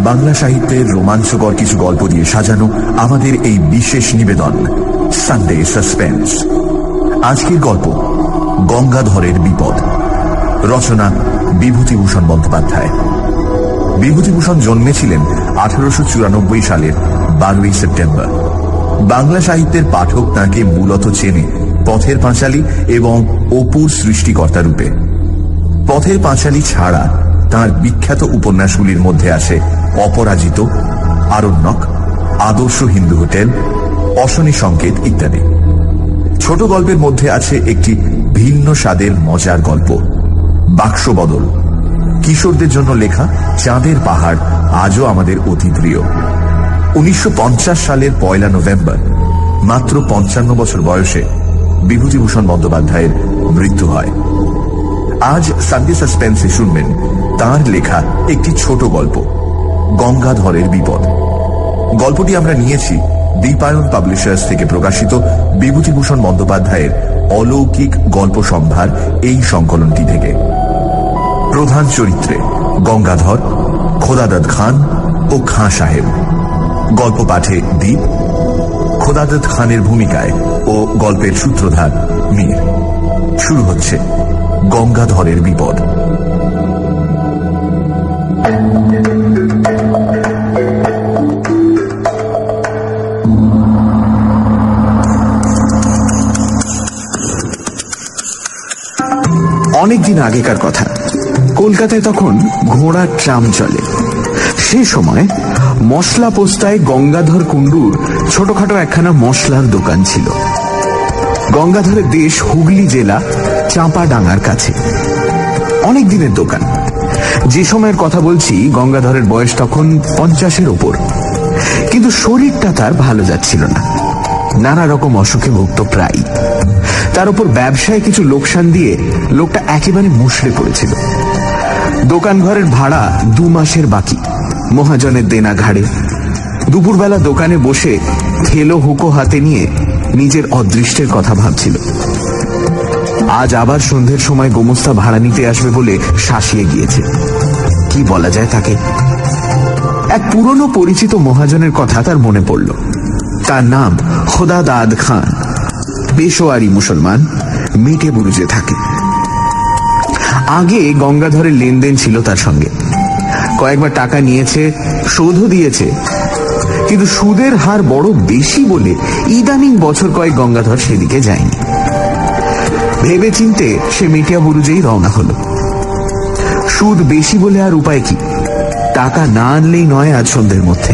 বাংলা সাহিত্যের রোমাঞ্চকর কিছু গল্প দিয়ে সাজানো আমাদের এই বিশেষ নিবেদন সানডে সাসপেন্স। আজকের গল্প গঙ্গাধরের বিপদ। রচনা বিভূতিভূষণ বন্দ্যোপাধ্যায়। বিভূতিভূষণ জন্মেছিলেন 1894 সালের 12ই সেপ্টেম্বর। বাংলা সাহিত্যের পাঠক তাঁকে মূলত চেনে পথের পাঁচালী এবং অপুর সৃষ্টিকর্তা রূপে। পথের পাঁচালী ছাড়া তাঁর বিখ্যাত উপন্যাসগুলির মধ্যে আছে অপরাজিত, আরণ্যক, আদর্শ হিন্দু হোটেল, অশনি সংকেত ইত্যাদি। ছোট গল্পের মধ্যে আছে একটি ভিন্ন স্বাদের মজার গল্প বাক্সবদল। কিশোরদের জন্য লেখা চাঁদের পাহাড় আজও আমাদের অতি প্রিয়। 1950 সালের 1 নভেম্বর মাত্র 55 বছর বয়সে বিভূতিভূষণ বন্দ্যোপাধ্যায়ের মৃত্যু হয়। আজ সানডে সাসপেন্সে শুনবেন তাঁর লেখা একটি ছোট গল্প গঙ্গাধরের বিপদ। গল্পটি আমরা নিয়েছি দীপায়ন পাবলিশার্স থেকে প্রকাশিত বিভূতিভূষণ বন্দ্যোপাধ্যায়ের অলৌকিক গল্প সম্ভার এই সংকলনটি থেকে। প্রধান চরিত্রে গঙ্গাধর, খোদাদাদ খান ও খাঁ সাহেব। গল্প পাঠে দীপ, খোদাদাদ খানের ভূমিকায় ও গল্পের সূত্রধার মীর। শুরু হচ্ছে গঙ্গাধরের বিপদ। অনেকদিন আগেকার কথা। কলকাতায় তখন ঘোড়ার ট্রাম চলে। সে সময় মশলা পোস্তায় গঙ্গাধর কুণ্ডুর ছোটখাটো একখানা মশলার দোকান ছিল। গঙ্গাধরের দেশ হুগলি জেলা চাঁপাডাঙ্গার কাছে। অনেক দিনের দোকান। যে সময়ের কথা বলছি গঙ্গাধরের বয়স তখন 50-এর ওপর। কিন্তু শরীরটা তার ভালো যাচ্ছিল না। নানা রকম অসুখে ভুগত প্রায়। তার উপর ব্যবসায় কিছু লোকসান দিয়ে লোকটা একেবারে মুষড়ে পড়েছিল। দোকান ঘরের ভাড়া 2 মাসের বাকি, মহাজনের দেনা ঘাড়ে। দুপুরবেলা দোকানে বসে থেলো হুকো হাতে নিয়ে নিজের অদৃষ্টের কথা ভাবছিল। আজ আবার সন্ধ্যের সময় গোমস্তা ভাড়া নিতে আসবে বলে শাসিয়ে গিয়েছে। কি বলা যায় তাকে? এক পুরনো পরিচিত মহাজনের কথা তার মনে পড়ল। তার নাম খোদাদাদ খান, পেশোয়ারি মুসলমান, মিটে বুরুজে থাকে। আগে গঙ্গাধরের লেনদেন ছিল তার সঙ্গে। কয়েকবার টাকা নিয়েছে, শোধও দিয়েছে। কিন্তু সুদের হার বড় বেশি বলে ইদানিং বছর কয়েক গঙ্গাধর সেদিকে যায়নি। ভেবে চিনতে সে মিটিয়া বুরুজেই রওনা হলো। সুদ বেশি বলে আর উপায় কি? টাকা না আনলেই নয় আজ সন্ধ্যের মধ্যে।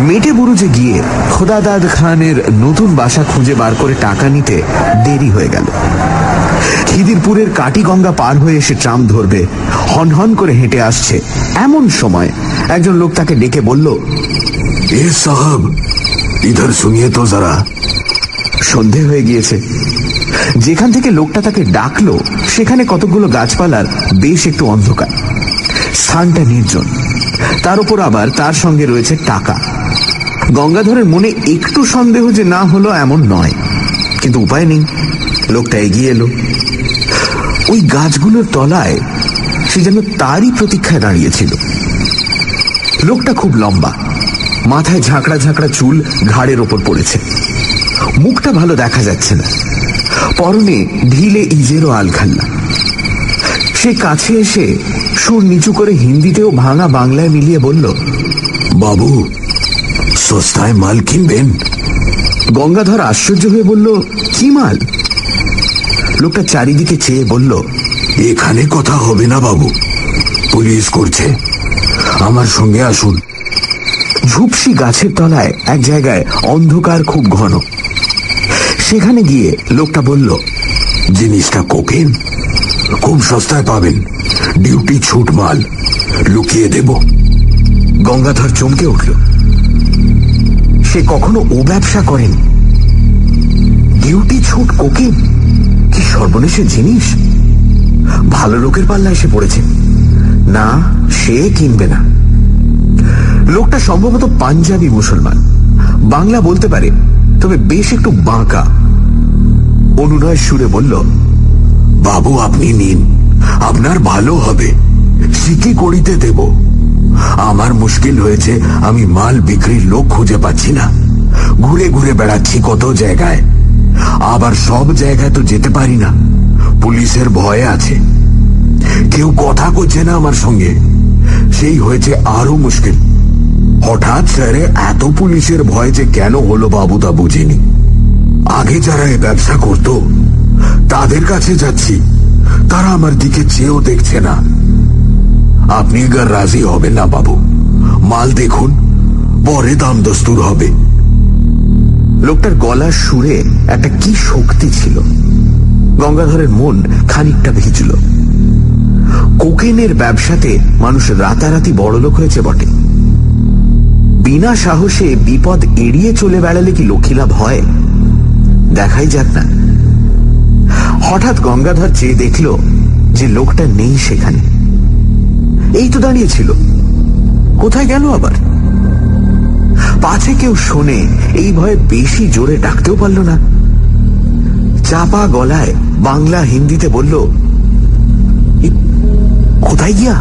মেটে বুরুজে গিয়ে খোদাদাদ খানের নতুন বাসা খুঁজে বার করে টাকা নিতে দেরি হয়ে গেল। খিদিরপুরের কাটিগঙ্গা পার হয়ে এসে ট্রাম ধরবে, হনহন করে হেঁটে আসছে এমন সময় একজন লোক তাকে ডেকে বলল, এ সাহাব, ইধার শুনিয়ে তো যারা। সন্ধে হয়ে গিয়েছে। যেখান থেকে লোকটা তাকে ডাকলো সেখানে কতগুলো গাছপালার বেশ একটু অন্ধকার। স্থানটা নির্জন। তার উপর আবার তার সঙ্গে রয়েছে টাকা। গঙ্গাধরের মনে একটু সন্দেহ যে না হলো এমন নয়, কিন্তু উপায় নেই। লোকটা এগিয়ে এলো। ওই গাছগুলোর তলায় সে যেন তারই প্রতীক্ষায় দাঁড়িয়েছিল। লোকটা খুব লম্বা, মাথায় ঝাঁকড়া ঝাঁকড়া চুল ঘাড়ের ওপর পড়েছে। মুখটা ভালো দেখা যাচ্ছে না। পরনে ঢিলে ইজেরও আলখাল্লা। সে কাছে এসে সুর নিচু করে হিন্দিতেও ভাঙা বাংলায় মিলিয়ে বলল, বাবু, সস্তায় মাল কিনবেন? গঙ্গাধর আশ্চর্য হয়ে বলল, কি মাল? লোকটা চারিদিকে চেয়ে বলল, এখানে কথা হবে না বাবু, পুলিশ করছে, আমার সঙ্গে আসুন। ঝুপসি গাছের তলায় এক জায়গায় অন্ধকার খুব ঘন। সেখানে গিয়ে লোকটা বলল, জিনিসটা কোকেন, খুব সস্তায় পাবেন, ডিউটি ছুট মাল, লুকিয়ে দেব। গঙ্গাধর চমকে উঠল। সে কখনো ও ব্যবসা করেনি। ডিউটি ছুট কোকেন, কি সর্বনেশের জিনিস! ভালো লোকের পাল্লায় এসে পড়েছে। না, সে কিনবে না। লোকটা সম্ভবত পাঞ্জাবি মুসলমান, বাংলা বলতে পারে, তবে বেশ একটু বাঁকা। অনুনয় সুরে বলল, বাবু আপনি নিন, আপনার ভালো হবে, কি করিতে দেব? আমার মুশকিল হয়েছে, আমি মাল বিক্রির লোক খুঁজে পাচ্ছি না। ঘুরে ঘুরে বেড়াচ্ছি কত জায়গায়, আবার সব জায়গায় তো যেতে পারি না, পুলিশের ভয়ে আছে। কেউ কথা করছে না আমার সঙ্গে, সেই হয়েছে আরো মুশকিল। হঠাৎ স্যারে এত পুলিশের ভয় যে কেন হলো বাবু তা বুঝিনি। আগে যারা এ ব্যবসা করত তাদের কাছে যাচ্ছি, তারা আমার দিকে চেয়েও দেখছে না। আপনি এবার রাজি হবেন না বাবু, মাল দেখুন, পরে দাম দস্তুর হবে। লোকটার গলার সুরে একটা কি শক্তি ছিল। গঙ্গাধরের মন খানিকটা ভিজল। কোকেনের ব্যবসাতে মানুষ রাতারাতি বড়লোক হয়েছে বটে, বিনা সাহসে বিপদ এড়িয়ে চলে বেড়ালে কি লক্ষ্মীলাভ হয়? দেখাই যাক না। হঠাৎ গঙ্গাধর চেয়ে দেখল যে লোকটা নেই সেখানে। এই তো দাঁড়িয়েছিল, কোথায় গেল আবার? পাছে কেউ শোনে এই ভয়ে বেশি জোরে ডাকতেও পারল না। চাপা গলায় বাংলা হিন্দিতে বলল, কোথায় গিয়া?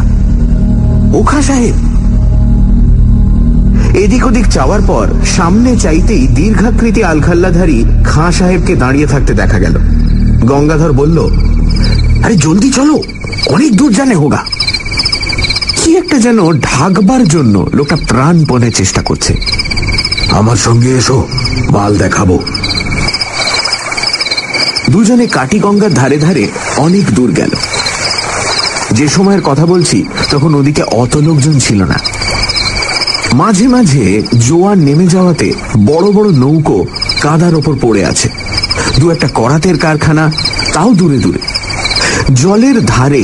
ও খাঁ সাহেব। এদিক ওদিক চাওয়ার পর সামনে চাইতেই দীর্ঘাকৃতি আলখাল্লাধারী খাঁ সাহেবকে দাঁড়িয়ে থাকতে দেখা গেল। গঙ্গাধর বলল, আরে জলদি চলো, অনেক দূর জানে হোগা। কি একটা যেন ঢাকবার জন্য লোকটা প্রাণপণে চেষ্টা করছে। আমার সঙ্গে এসো, মাল দেখাবো। দুজনে কাটিগঙ্গার ধারে ধারে অনেক দূর গেল। যে সময়ের কথা বলছি তখন ওদিকে অত লোকজন ছিল না। মাঝে মাঝে জোয়ার নেমে যাওয়াতে বড় বড় নৌকো কাদার ওপর পড়ে আছে। দু একটা করাতের কারখানা, তাও দূরে দূরে। জলের ধারে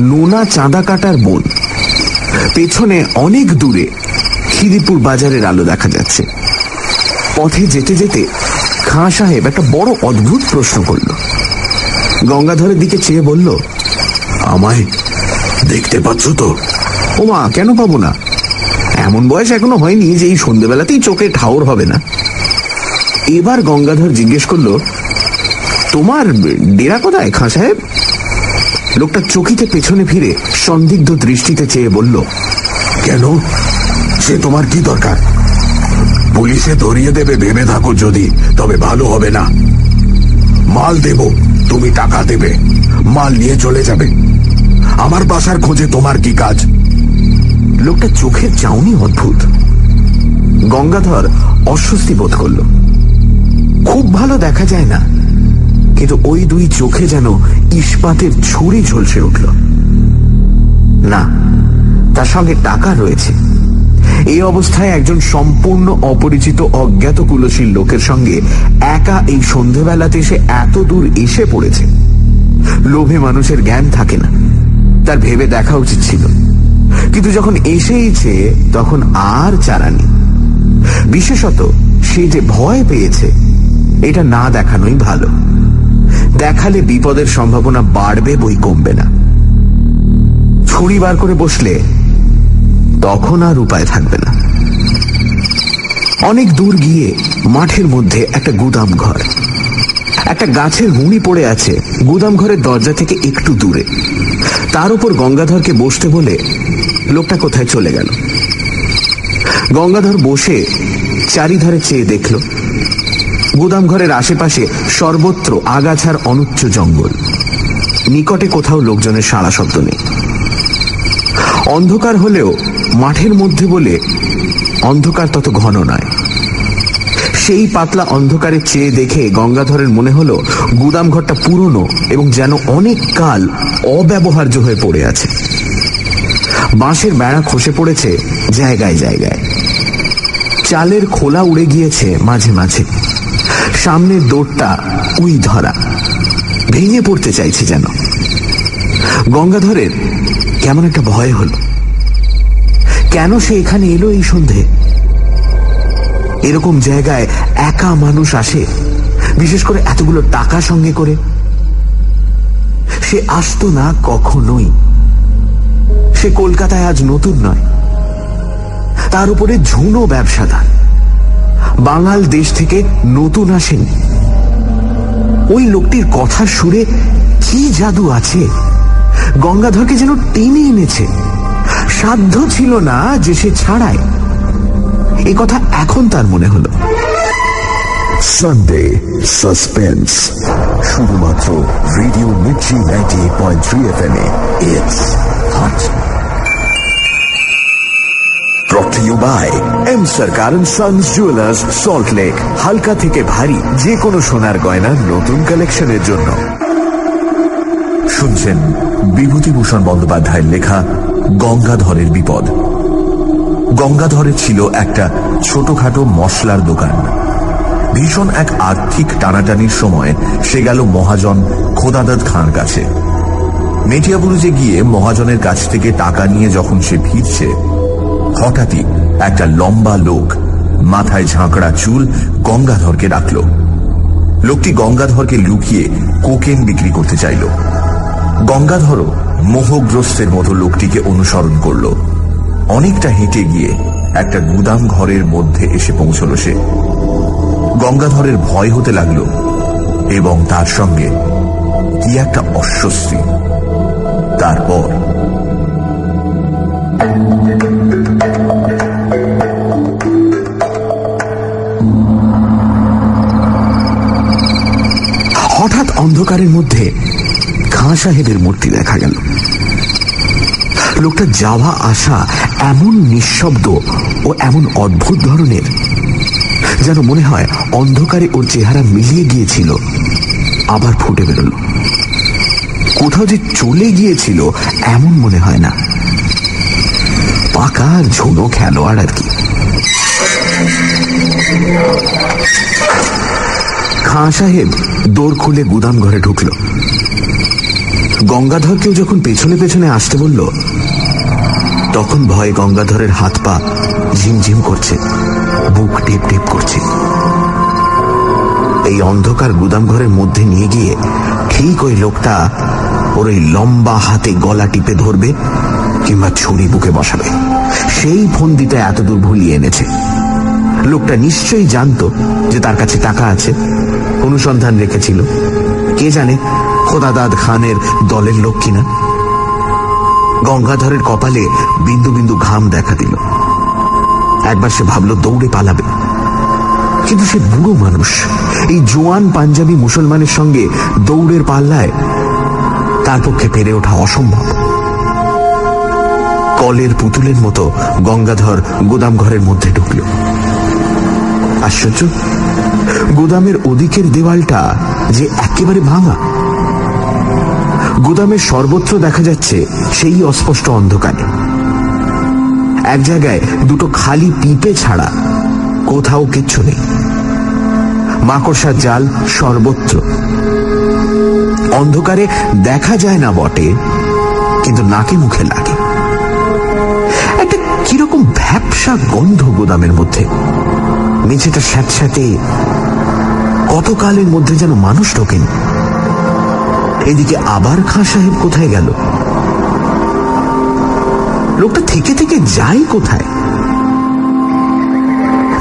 নোনা চাঁদা কাটার বন। পেছনে অনেক দূরে খিদিপুর বাজারের আলো দেখা যাচ্ছে। পথে যেতে যেতে খাঁ সাহেব একটা বড় অদ্ভুত প্রশ্ন করল। গঙ্গাধরের দিকে চেয়ে বলল, আমায় দেখতে পাচ্ছ তো? ও মা, কেন পাবো না? এমন বয়স এখনো হয়নি যে এই সন্ধ্যেবেলাতেই চোখে ঠাউর হবে না। এবার গঙ্গাধর জিজ্ঞেস করল, তোমার ডেরা কোথায় খাঁ সাহেব? লোকটা চকিতে পেছনে ফিরে সন্দিগ্ধ দৃষ্টিতে চেয়ে বলল, কেন, সে তোমার কি দরকার? পুলিশে ধরিয়ে দেবে ভেবে থাকো যদি, তবে ভালো হবে না। মাল দেব, তুমি টাকা দেবে, মাল নিয়ে চলে যাবে। আমার বাসার খোঁজে তোমার কি কাজ? লোকটা চোখের চাউনি অদ্ভুত। গঙ্গাধর অস্বস্তি বোধ করল। খুব ভালো দেখা যায় না, কিন্তু ওই দুই চোখে যেন ইস্পাতের ছুরি ঝলসে উঠল। না, তার সঙ্গে টাকা রয়েছে। এই অবস্থায় একজন সম্পূর্ণ অপরিচিত অজ্ঞাত কুলশীল লোকের সঙ্গে একা এই সন্ধেবেলাতে সে এত দূর এসে পড়েছে। লোভে মানুষের জ্ঞান থাকে না, তার ভেবে দেখা উচিত ছিল। কিন্তু যখন এসেইছে তখন আর চারা নেই। বিশেষত সে যে ভয় পেয়েছে, এটা না দেখানোই ভালো। দেখালে বিপদের সম্ভাবনা বাড়বে, বই কমবে না। ছুরি বার করে বসলে তখন আর উপায় থাকবে না। অনেক দূর গিয়ে মাঠের মধ্যে একটা গুদাম ঘর। একটা গাছের গুঁড়ি পড়ে আছে গুদাম ঘরের দরজা থেকে একটু দূরে। তার উপর গঙ্গাধরকে বসতে বলে লোকটা কোথায় চলে গেল। গঙ্গাধর বসে চারিধারে চেয়ে দেখল। গুদাম ঘরের আশেপাশে সর্বত্র আগাছার অনুচ্চ জঙ্গল। নিকটে কোথাও লোকজনের সাড়া শব্দ নেই। অন্ধকার হলেও মাঠের মধ্যে বলে অন্ধকার তত ঘন নয়। সেই পাতলা অন্ধকারে চেয়ে দেখে গঙ্গাধরের মনে হলো গুদাম ঘরটা পুরনো এবং যেন অনেক কাল অব্যবহার্য হয়ে পড়ে আছে। বাঁশের বেড়া খসে পড়েছে জায়গায় জায়গায়। চালের খোলা উড়ে গিয়েছে মাঝে মাঝে। সামনের দৌড়টা উই ধরা, ভেঙে পড়তে চাইছে যেন। গঙ্গাধরের কেমন একটা ভয় হল। কেন সে এখানে এলো এই সন্ধে? এরকম জায়গায় একা মানুষ আসে, বিশেষ করে এতগুলো টাকা সঙ্গে করে? সে আসতো না কখনোই। সে কলকাতায় আজ নতুন নয়, তার উপরে ঝুনো ব্যবসাদার। বাঙাল দেশ থেকে নতুন আসেনি। ওই লোকটির কথার সুরে কি জাদু আছে গঙ্গাধরকে যেন টেনে এনেছে। সাধ্য ছিল না যে সে ছাড়ায়। এ কথা এখন তার মনে হলো। সানডে সাসপেন্স, শুধুমাত্র radio Mirchi 98.3 FM A. It's hot. Brought to you by M Sarkar & Sons Jewelers, Salt Lake. হালকা থেকে ভারী যে কোনো সোনার গয়নার নতুন কালেকশনের জন্য। শুনছেন বিভূতিভূষণ বন্দ্যোপাধ্যায়ের লেখা গঙ্গাধরের বিপদ। গঙ্গাধরের ছিল একটা ছোটখাটো মশলার দোকান। ভীষণ এক আর্থিক টানাটানির সময় সে গেল মহাজন খোদাদাদ খাঁর কাছে। মেটিয়াবুরুজে গিয়ে মহাজনের কাছ থেকে টাকা নিয়ে যখন সে ফিরছে, হঠাৎই একটা লম্বা লোক, মাথায় ঝাঁকড়া চুল, গঙ্গাধরকে ডাকল। লোকটি গঙ্গাধরকে লুকিয়ে কোকেন বিক্রি করতে চাইল। গঙ্গাধরও মোহগ্রস্তের মতো লোকটিকে অনুসরণ করল। অনেকটা হেঁটে গিয়ে একটা গুদাম ঘরের মধ্যে এসে পৌঁছল সে। গঙ্গাধরের ভয় হতে লাগলো এবং তার সঙ্গে কি একটা অস্বস্তি। তারপর হঠাৎ অন্ধকারের মধ্যে খাঁ সাহেবের মূর্তি দেখা গেল। লোকটা যাওয়া আসা এমন নিঃশব্দ ও এমন অদ্ভুত ধরনের, যেন মনে হয় অন্ধকারে ওর চেহারা মিলিয়ে গিয়েছিল, আবার ফুটে বেরোল। কোথাও যে চলে গিয়েছিল এমন মনে হয় না। পাকা ঝুনো খেলোয়াড় আর কি। খাঁ সাহেব দোর খুলে গুদাম ঘরে ঢুকল। গঙ্গাধরকেও যখন পেছনে পেছনে আসতে বলল, তখন ভয়ে গঙ্গাধরের হাত পা ঝিমঝিম করছে, বুক টেপ টেপ করছে। এই অন্ধকার গুদাম ঘরের মধ্যে নিয়ে গিয়ে ঠিক ওই লোকটা ওর ওই লম্বা হাতে গলা টিপে ধরবে কিংবা ছুরি বুকে বসাবে, সেই ফন্দিটা এতদূর ভুলিয়ে এনেছে। লোকটা নিশ্চয়ই জানতো যে তার কাছে টাকা আছে, অনুসন্ধান রেখেছিল। কে জানে খোদাদাদ খানের দলের লোক কিনা। গঙ্গাধরের কপালে বিন্দু বিন্দু ঘাম দেখা দিল। একবার সে ভাবল দৌড়ে পালাবে, কিন্তু সে বুড়ো মানুষ। এই জোয়ান পাঞ্জাবি মুসলমানের সঙ্গে দৌড়ের পাল্লায় তার পক্ষে পেরে ওঠা অসম্ভব। কলের পুতুলের মতো গঙ্গাধর গুদাম ঘরের মধ্যে ঢুকল। আশ্চর্য, গুদামের ওদিকের দেওয়ালটা যে একেবারে ভাঙা। গুদামের সর্বত্র দেখা যাচ্ছে সেই অস্পষ্ট অন্ধকারে। এক জায়গায় দুটো খালি পিপে ছাড়া কোথাও কিচ্ছু নেই। মাকড়সার জাল সর্বত্র। অন্ধকারে দেখা যায় না বটে, কিন্তু নাকে মুখে লাগে। একটা কিরকম ভ্যাপসা গন্ধ গুদামের মধ্যে। মেঝেটা স্যাঁতস্যাঁতে, কতকালের মধ্যে যেন মানুষ ঢোকেন। এদিকে আবার খাঁ সাহেব কোথায় গেল? লোকটা থেকে থেকে যায় কোথায়?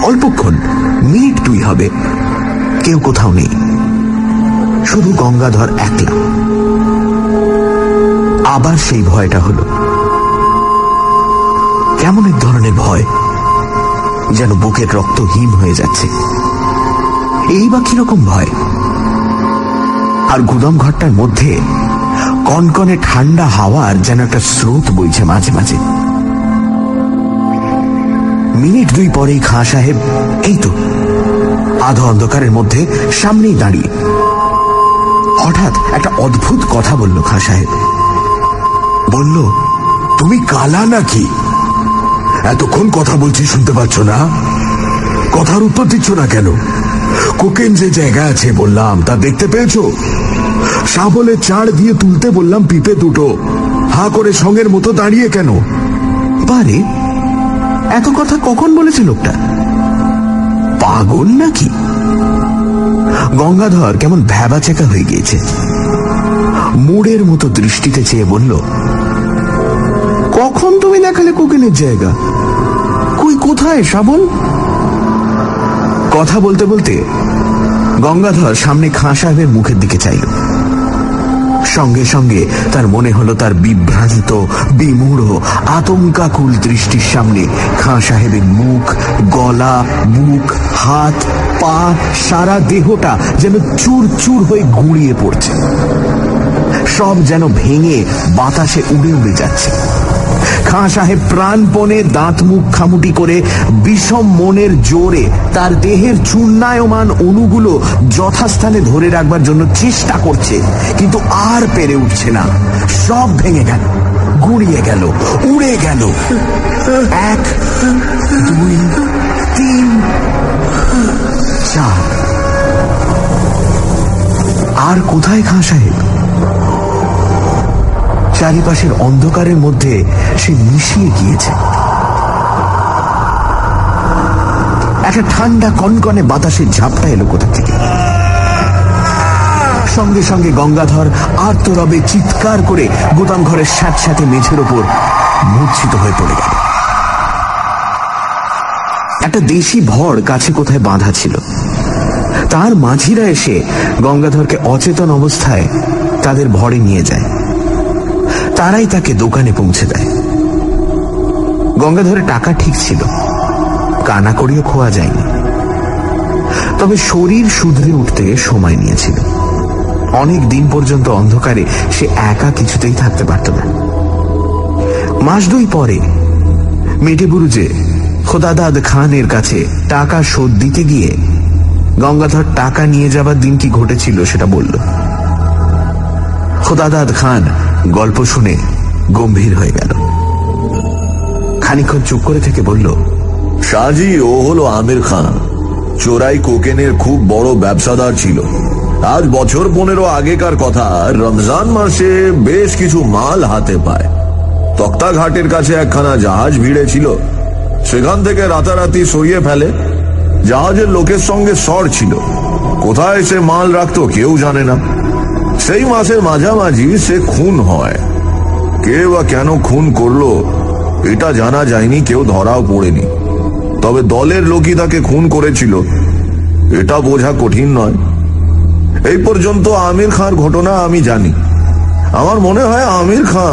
অল্পক্ষণ, মিনিট 2 হবে, কেউ কোথাও নেই, শুধু গঙ্গাধর একলা। আবার সেই ভয়টা হলো। কেমন এক ধরনের ভয়, যেন বুকের রক্ত হিম হয়ে যাচ্ছে। এই বা কিরকম ভয়? আর গুদাম ঘরটার মধ্যে কনকনে ঠান্ডা হাওয়ার যেন একটা স্রোত বইছে মাঝে মাঝে। মিনিট 2 পরেই খাঁ সাহেব এই তো আধো অন্ধকারের মধ্যে সামনেই দাঁড়িয়ে। হঠাৎ একটা অদ্ভুত কথা বলল খাঁ সাহেব। বলল, তুমি কালা নাকি? এতক্ষণ কথা বলছি, শুনতে পাচ্ছ না? কথার উত্তর দিচ্ছ না কেন? কোকেন যে জায়গা আছে বললাম, তা দেখতে পেয়েছো? শাবলে চাড় দিয়ে তুলতে বললাম পিপে দুটো, হা করে সঙ্গের মতো দাঁড়িয়ে কেন? বারে, এত কথা কখন বলেছে লোকটা? পাগল নাকি? গঙ্গাধর কেমন ভ্যাবাচেকা হয়ে গিয়েছে। মুড়ের মতো দৃষ্টিতে চেয়ে বলল, কখন তুমি দেখালে কোকেনের জায়গা? কই, কোথায় শাবল? কথা বলতে বলতে গঙ্গাধর সামনে খাঁ সাহেবের মুখের দিকে চাইল। সঙ্গে সঙ্গে তার মনে হলো তার বিভ্রান্ত, বিমূঢ়, আতঙ্কাকুল দৃষ্টির সামনে খাঁ সাহেবের মুখ, গলা, বুক, হাত, পা, সারা দেহটা যেন চুর চুর হয়ে গুঁড়িয়ে পড়ছে। সব যেন ভেঙে বাতাসে উড়ে উড়ে যাচ্ছে। খাঁ সাহেব প্রাণপণে দাঁত মুখ খামুটি করে বিষম মনের জোরে তার দেহের চূর্ণায়মান অণুগুলো যথাস্থানে ধরে রাখবার জন্য চেষ্টা করছে, কিন্তু আর পেরে উঠছে না। সব ভেঙে গেল, গুঁড়িয়ে গেল, উড়ে গেল। 1, 2, 3, 4। আর কোথায় খাঁ সাহেব? চারিপাশের অন্ধকারের মধ্যে সে মিশিয়ে গিয়েছে। একটা ঠান্ডা কনকনে বাতাসের ঝাপটা এলো কোথা থেকে। সঙ্গে সঙ্গে গঙ্গাধর আর্তরবে চিৎকার করে গুদাম ঘরের স্যাঁতস্যাঁতে মেঝের ওপর মূর্ছিত হয়ে পড়ে গেল। একটা দেশি ভড় কাছে কোথায় বাঁধা ছিল। তার মাঝিরা এসে গঙ্গাধরকে অচেতন অবস্থায় তাদের ভড়ে নিয়ে যায়। তারাই তাকে দোকানে পৌঁছে দেয়। গঙ্গাধরের টাকা ঠিক ছিল, কানা করিও খোয়া যায়নি, তবে শরীর শুধরে উঠতে সময় নিয়েছিল। অনেক দিন পর্যন্ত অন্ধকারে সে একা কিছুতেই থাকতে পারত না। মাস 2 পরে মেটেবুরুজে খোদাদাদ খানের কাছে টাকা শোধ দিতে গিয়ে গঙ্গাধর টাকা নিয়ে যাবার দিন কি ঘটেছিল সেটা বলল। খোদাদাদ খান গল্প শুনে গম্ভীর হয়ে গেল। খানিকক্ষণ চুপ করে থেকে বলল, শাহজি, ও হলো আমির খান। চোরাই কোকেনের খুব বড় ব্যবসাদার ছিল। আজ বছর 15 আগেকার কথা, রমজান মাসে বেশ কিছু মাল হাতে পায়। তক্তা ঘাটের কাছে একখানা জাহাজ ভিড়ে ছিল, সেখান থেকে রাতারাতি সরিয়ে ফেলে। জাহাজের লোকের সঙ্গে সর ছিল, কোথায় সে মাল রাখতো কেউ জানে না। সেই মাসের মাঝামাঝি সে খুন হয়। কে বা কেন খুন করলো এটা জানা যায়নি, কেউ ধরাও পড়েনি। তবে দলের লোকই তাকে খুন করেছিল এটা বোঝা কঠিন নয়। এই পর্যন্ত আমির খাঁর ঘটনা আমি জানি। আমার মনে হয় আমির খাঁ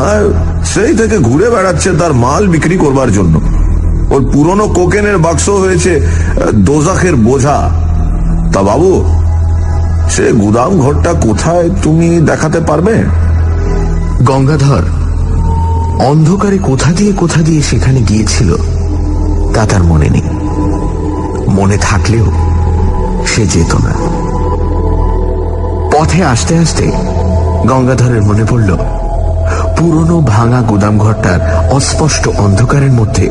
সেই থেকে ঘুরে বেড়াচ্ছে তার মাল বিক্রি করবার জন্য। ওর পুরনো কোকেনের বাক্স হয়েছে দোজাখের বোঝা। তা বাবু, সে গুদাম ঘরটা কোথায় তুমি দেখাতে পারবে? গঙ্গাধর অন্ধকারে কোথা দিয়ে সেখানে গিয়েছিল তা তার মনে নেই। মনে থাকলেও সে যেত না। পথে আসতে আসতে গঙ্গাধরের মনে পড়ল পুরনো ভাঙা গুদাম ঘরটার অস্পষ্ট অন্ধকারের মধ্যে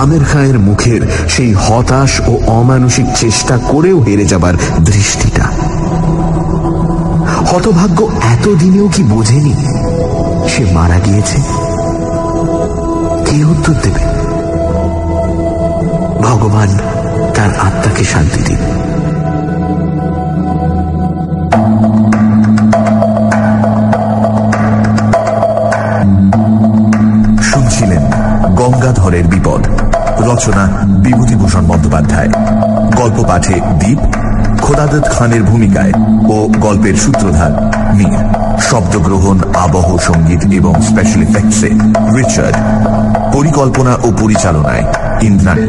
আমির খাঁয়ের মুখের সেই হতাশ ও অমানসিক চেষ্টা করেও হেরে যাবার দৃষ্টিটা। হতভাগ্য এতদিনেও কি বোঝেনি সে মারা গিয়েছে? কে উত্তর দেবে? ভগবান তার আত্মাকে শান্তি দিন। শুনছিলেন গঙ্গাধরের বিপদ। রচনা বিভূতিভূষণ বন্দ্যোপাধ্যায়। গল্প পাঠে দীপ, খোদাদাদ খানের ভূমিকায় ও গল্পের সূত্রধার মীর। শব্দগ্রহণ, আবহ সঙ্গীত এবং স্পেশাল এফেক্টসে রিচার্ড। পরিকল্পনা ও পরিচালনায় ইন্দ্রাণী।